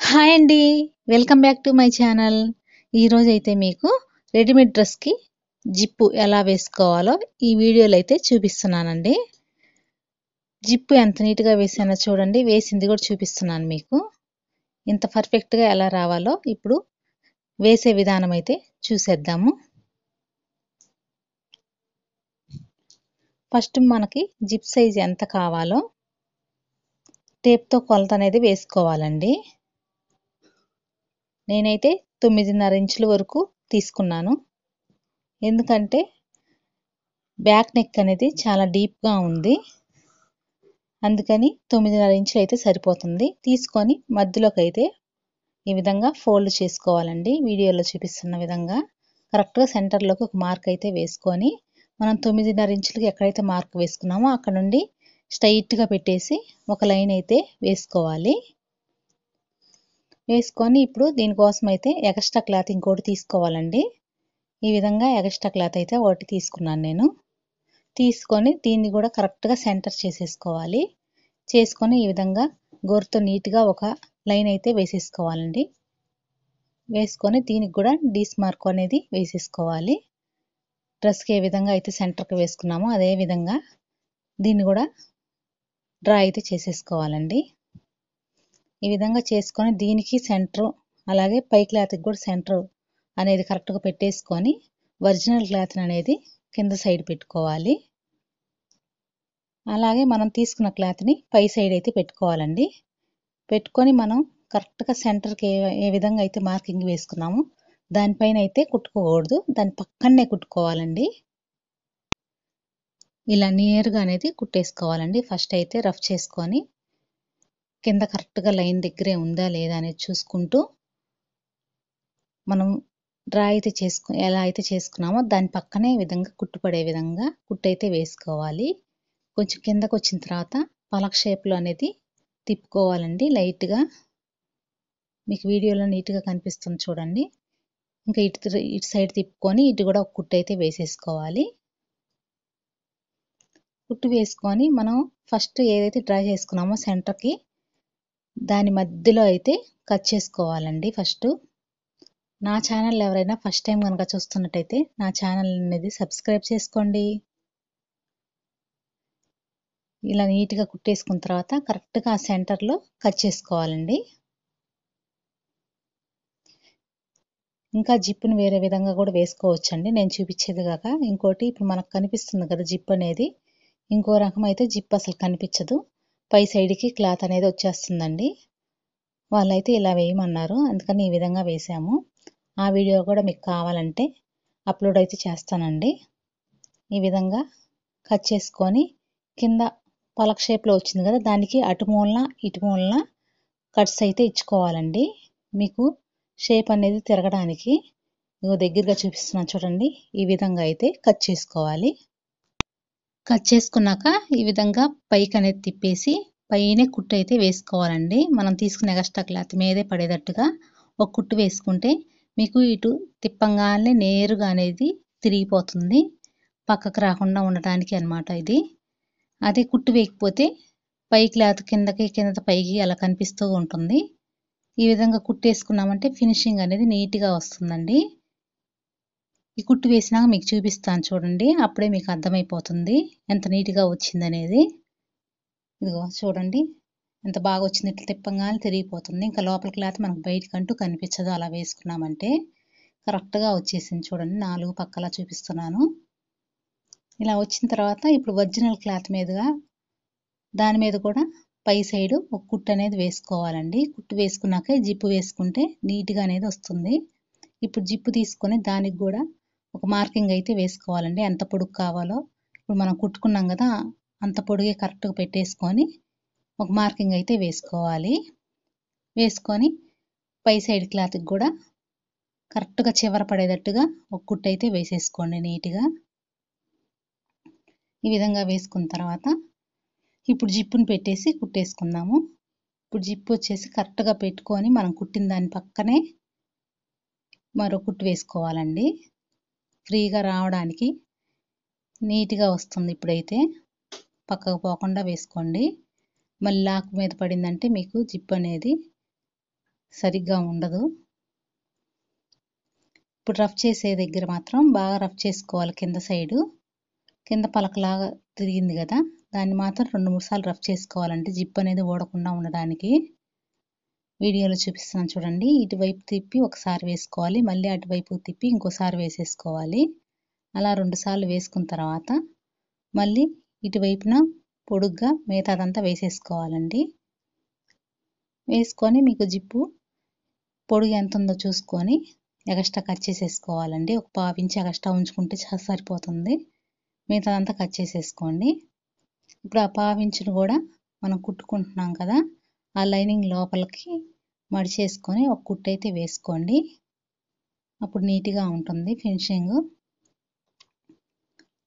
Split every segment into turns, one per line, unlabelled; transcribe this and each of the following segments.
Hi అండి. Welcome back to my channel. ఈరోజు అయితే మీకు రెడీమేడ్ డ్రెస్కి జిప్పు ఎలా వేసుకోవాలో ఈ వీడియోలో అయితే చూపిస్తున్నానండి. జిప్పు ఎంత నీట్గా వేసానో చూడండి. వేసింది కూడా చూపిస్తున్నాను మీకు. ఇంత పర్ఫెక్ట్గా ఎలా రావాలో ఇప్పుడు వేసే విధానం అయితే చూసేద్దాము. ఫస్ట్ మనకి జిప్ సైజ్ ఎంత కావాలో టేప్తో కొలత అనేది వేసుకోవాలండి. నేనైతే 9.5 ఇంచుల వరకు తీసుకున్నాను. ఎందుకంటే బ్యాక్ నెక్ అనేది చాలా డీప్గా ఉంది, అందుకని 9.5 ఇంచులు అయితే సరిపోతుంది. తీసుకొని మధ్యలోకి అయితే ఈ విధంగా ఫోల్డ్ చేసుకోవాలండి. వీడియోలో చూపిస్తున్న విధంగా కరెక్ట్గా సెంటర్లోకి ఒక మార్క్ అయితే వేసుకొని మనం 9.5 ఇంచులకి ఎక్కడైతే మార్క్ వేసుకున్నామో అక్కడ నుండి స్ట్రైట్గా పెట్టేసి ఒక లైన్ అయితే వేసుకోవాలి. వేసుకొని ఇప్పుడు దీనికోసం అయితే ఎక్స్ట్రా క్లాత్ ఇంకోటి తీసుకోవాలండి. ఈ విధంగా ఎక్స్ట్రా క్లాత్ అయితే ఒకటి తీసుకున్నాను నేను. తీసుకొని దీన్ని కూడా కరెక్ట్గా సెంటర్ చేసేసుకోవాలి. చేసుకొని ఈ విధంగా గోరుతో నీట్గా ఒక లైన్ అయితే వేసేసుకోవాలండి. వేసుకొని దీనికి కూడా డీస్ మార్క్ అనేది వేసేసుకోవాలి. డ్రెస్కి ఏ విధంగా అయితే సెంటర్కి వేసుకున్నామో అదే విధంగా దీన్ని కూడా డ్రా అయితే చేసేసుకోవాలండి. ఈ విధంగా చేసుకొని దీనికి సెంటర్, అలాగే పై క్లాత్కి కూడా సెంటర్ అనేది కరెక్ట్గా పెట్టేసుకొని ఒరిజినల్ క్లాత్ అనేది కింద సైడ్ పెట్టుకోవాలి. అలాగే మనం తీసుకున్న క్లాత్ని పై సైడ్ అయితే పెట్టుకోవాలండి. పెట్టుకొని మనం కరెక్ట్గా సెంటర్కి ఏ విధంగా అయితే మార్కింగ్ వేసుకున్నామో దానిపైన అయితే కుట్టుకోకూడదు, దాని పక్కనే కుట్టుకోవాలండి. ఇలా నియర్గా అనేది కుట్టేసుకోవాలండి. ఫస్ట్ అయితే రఫ్ చేసుకొని కింద కరెక్ట్గా లైన్ దగ్గరే ఉందా లేదా అనేది చూసుకుంటూ మనం డ్రా అయితే ఎలా అయితే చేసుకున్నామో దాని పక్కనే ఈ విధంగా కుట్టుపడే విధంగా కుట్టయితే వేసుకోవాలి. కొంచెం కిందకు వచ్చిన తర్వాత పలక షేప్లో అనేది తిప్పుకోవాలండి. లైట్గా మీకు వీడియోలో నీట్గా కనిపిస్తుంది చూడండి. ఇంకా ఇటు సైడ్ తిప్పుకొని ఇటు కూడా ఒక కుట్టు అయితే వేసేసుకోవాలి. కుట్టు వేసుకొని మనం ఫస్ట్ ఏదైతే డ్రా చేసుకున్నామో సెంటర్కి దాని మధ్యలో అయితే కట్ చేసుకోవాలండి. ఫస్ట్ నా ఛానల్ ఎవరైనా ఫస్ట్ టైం కనుక చూస్తున్నట్టయితే నా ఛానల్ అనేది సబ్స్క్రైబ్ చేసుకోండి. ఇలా నీట్గా కుట్టేసుకున్న తర్వాత కరెక్ట్గా ఆ సెంటర్లో కట్ చేసుకోవాలండి. ఇంకా జిప్పుని వేరే విధంగా కూడా వేసుకోవచ్చండి, నేను చూపించేది కాక. ఇంకోటి ఇప్పుడు మనకు కనిపిస్తుంది కదా జిప్ అనేది, ఇంకో రకం అయితే జిప్ అసలు కనిపించదు, పై సైడ్కి క్లాత్ అనేది వచ్చేస్తుందండి. వాళ్ళైతే ఇలా వేయమన్నారు, అందుకని ఈ విధంగా వేసాము. ఆ వీడియో కూడా మీకు కావాలంటే అప్లోడ్ అయితే చేస్తానండి. ఈ విధంగా కట్ చేసుకొని కింద పలక షేప్లో వచ్చింది కదా, దానికి అటు మూలన ఇటు మూలన కట్స్ అయితే ఇచ్చుకోవాలండి. మీకు షేప్ అనేది తిరగడానికి దగ్గరగా చూపిస్తున్నాను చూడండి. ఈ విధంగా అయితే కట్ చేసుకోవాలి. కట్ చేసుకున్నాక ఈ విధంగా పైకి అనేది తిప్పేసి పైనే కుట్టు అయితే వేసుకోవాలండి. మనం తీసుకునే ఎక్స్ట్రా క్లాత్ మీదే పడేటట్టుగా ఒక కుట్టు వేసుకుంటే మీకు ఇటు తిప్పంగానే నేరుగా అనేది తిరిగిపోతుంది, పక్కకు రాకుండా ఉండటానికి అన్నమాట ఇది. అదే కుట్టు వేయకపోతే పై క్లాత్ కిందకి పైకి అలా కనిపిస్తూ ఉంటుంది. ఈ విధంగా కుట్టేసుకున్నామంటే ఫినిషింగ్ అనేది నీట్గా వస్తుందండి. ఈ కుట్టు వేసినాక మీకు చూపిస్తాను చూడండి, అప్పుడే మీకు అర్థమైపోతుంది ఎంత నీట్గా వచ్చిందనేది. ఇదిగో చూడండి ఎంత బాగా వచ్చింది. ఇట్లా తిప్పంగానే తిరిగిపోతుంది, ఇంకా లోపల క్లాత్ మనకు బయటకంటూ కనిపించదు. అలా వేసుకున్నామంటే కరెక్ట్గా వచ్చేసింది చూడండి. 4 పక్కలా చూపిస్తున్నాను. ఇలా వచ్చిన తర్వాత ఇప్పుడు ఒరిజినల్ క్లాత్ మీదుగా దాని మీద కూడా పై సైడ్ ఒక కుట్టు అనేది వేసుకోవాలండి. కుట్టు వేసుకున్నాక జిప్పు వేసుకుంటే నీట్గా అనేది వస్తుంది. ఇప్పుడు జిప్పు తీసుకొని దానికి కూడా ఒక మార్కింగ్ అయితే వేసుకోవాలండి, ఎంత పొడుగు కావాలో. ఇప్పుడు మనం కుట్టుకున్నాం కదా, అంత పొడుగే కరెక్ట్గా పెట్టేసుకొని ఒక మార్కింగ్ అయితే వేసుకోవాలి. వేసుకొని పై సైడ్ క్లాత్కి కూడా కరెక్ట్గా చివర పడేటట్టుగా ఒక కుట్టు అయితే వేసేసుకోండి నీట్గా. ఈ విధంగా వేసుకున్న తర్వాత ఇప్పుడు జిప్పుని పెట్టేసి కుట్టేసుకుందాము. ఇప్పుడు జిప్పు వచ్చేసి కరెక్ట్గా పెట్టుకొని మనం కుట్టిన దాని పక్కనే మరో కుట్టు వేసుకోవాలండి, ఫ్రీగా రావడానికి నీట్గా వస్తుంది. ఇప్పుడైతే పక్కకు పోకుండా వేసుకోండి. మళ్ళీ లాక్ మీద పడిందంటే మీకు జిప్ అనేది సరిగ్గా ఉండదు. ఇప్పుడు రఫ్ చేసే దగ్గర మాత్రం బాగా రఫ్ చేసుకోవాలి. కింద సైడు కింద పలకలాగా తిరిగింది కదా, దాన్ని మాత్రం 2-3 సార్లు రఫ్ చేసుకోవాలంటే జిప్ అనేది ఊడకుండా ఉండడానికి. వీడియోలో చూపిస్తున్నాను చూడండి. ఇటువైపు తిప్పి ఒకసారి వేసుకోవాలి, మళ్ళీ అటువైపు తిప్పి ఇంకోసారి వేసేసుకోవాలి. అలా 2 సార్లు వేసుకున్న తర్వాత మళ్ళీ ఇటువైపున పొడుగ్గా మిగతాదంతా వేసేసుకోవాలండి. వేసుకొని మీకు జిప్పు పొడుగు ఎంత ఉందో చూసుకొని ఎగస్ట్రా కట్ చేసేసుకోవాలండి. ఒక 1/2 ఇంచ్ ఎగస్ట్రా ఉంచుకుంటే సరిపోతుంది. మిగతాదంతా కట్ చేసేసుకోండి. ఇప్పుడు ఆ 1/2 ఇంచును కూడా మనం కుట్టుకుంటున్నాం కదా, ఆ లైనింగ్ లోపలికి మడిచేసుకొని ఒక కుట్టు అయితే వేసుకోండి. అప్పుడు నీట్గా ఉంటుంది ఫినిషింగ్.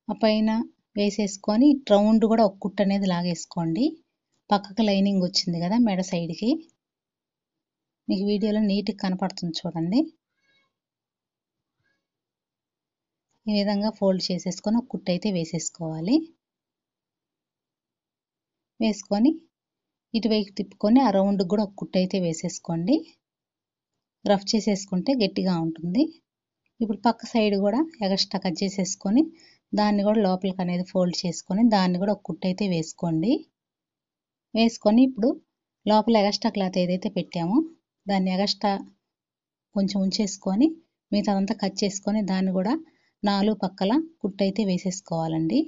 ఆ పైన వేసేసుకొని రౌండ్ కూడా ఒక కుట్టు అనేది లాగేసుకోండి. పక్కకు లైనింగ్ వచ్చింది కదా మెడ సైడ్కి, మీకు వీడియోలో నీట్గా కనపడుతుంది చూడండి. ఈ విధంగా ఫోల్డ్ చేసేసుకొని ఒక కుట్టు అయితే వేసేసుకోవాలి. వేసుకొని ఇటువైపు తిప్పుకొని ఆ రౌండ్కి కూడా ఒక కుట్టు అయితే వేసేసుకోండి. రఫ్ చేసేసుకుంటే గట్టిగా ఉంటుంది. ఇప్పుడు పక్క సైడ్ కూడా ఎగస్ట్రా కట్ చేసేసుకొని దాన్ని కూడా లోపలికి అనేది ఫోల్డ్ చేసుకొని దాన్ని కూడా ఒక కుట్టు అయితే వేసుకోండి. వేసుకొని ఇప్పుడు లోపల ఎగస్ట్రా క్లాత్ ఏదైతే పెట్టామో దాన్ని ఎగస్ట్రా కొంచెం ఉంచేసుకొని మిగతాదంతా కట్ చేసుకొని దాన్ని కూడా 4 పక్కల కుట్టు అయితే వేసేసుకోవాలండి.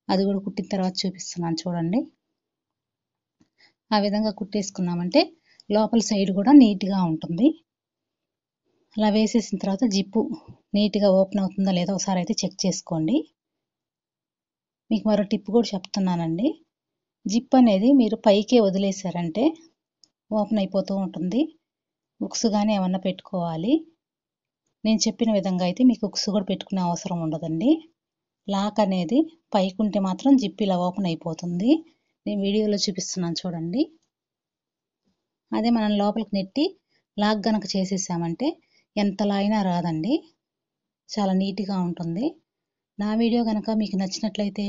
అది కూడా కుట్టిన తర్వాత చూపిస్తున్నాను చూడండి. ఆ విధంగా కుట్టేసుకున్నామంటే లోపల సైడ్ కూడా నీట్గా ఉంటుంది. అలా వేసేసిన తర్వాత జిప్పు నీట్గా ఓపెన్ అవుతుందా లేదా ఒకసారి అయితే చెక్ చేసుకోండి. మీకు మరో టిప్ కూడా చెప్తున్నానండి. జిప్ అనేది మీరు పైకే వదిలేశారంటే ఓపెన్ అయిపోతూ ఉంటుంది. హుక్స్ కానీ ఏమన్నా పెట్టుకోవాలి. నేను చెప్పిన విధంగా అయితే మీకు హుక్స్ కూడా పెట్టుకునే అవసరం ఉండదండి. లాక్ అనేది పైకి ఉంటే మాత్రం జిప్ ఇలా ఓపెన్ అయిపోతుంది. నేను వీడియోలో చూపిస్తున్నాను చూడండి. అదే మనం లోపలికి నెట్టి లాక్ గనక చేసేసామంటే ఎంతలా అయినా రాదండి. చాలా నీట్గా ఉంటుంది. నా వీడియో కనుక మీకు నచ్చినట్లయితే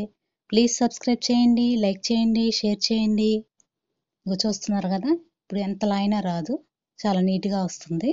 ప్లీజ్ సబ్స్క్రైబ్ చేయండి, లైక్ చేయండి, షేర్ చేయండి. ఇగో చూస్తున్నారు కదా, ఇప్పుడు ఎంతలా అయినా రాదు, చాలా నీట్గా వస్తుంది.